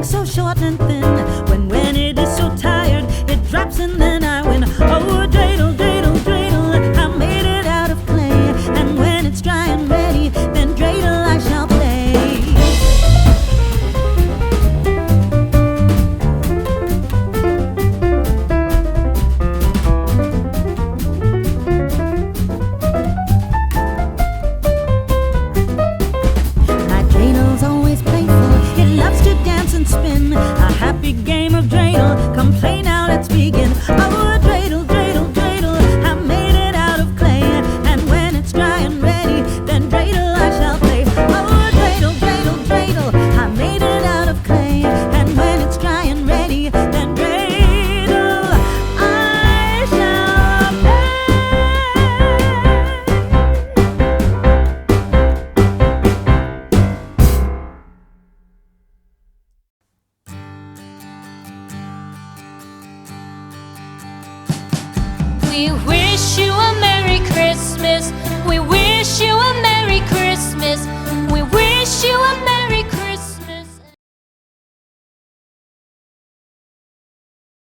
so short and thin. When it is so tired, it drops and then I win. Oh, dreidel, dreidel, dreidel, I made it out of clay. And when it's dry and ready, then dreidel I shall play. My dreidel always playful, it loves to dance and spin. A happy game of dreidel, come play now, let's begin. Oh, dreidel, dreidel, dreidel, I made it out of clay. And when it's dry and ready, then dreidel I shall play. Oh, dreidel, dreidel, dreidel, I made it out of clay. And when it's dry and ready, then dreidel I shall play. We wish you a Merry Christmas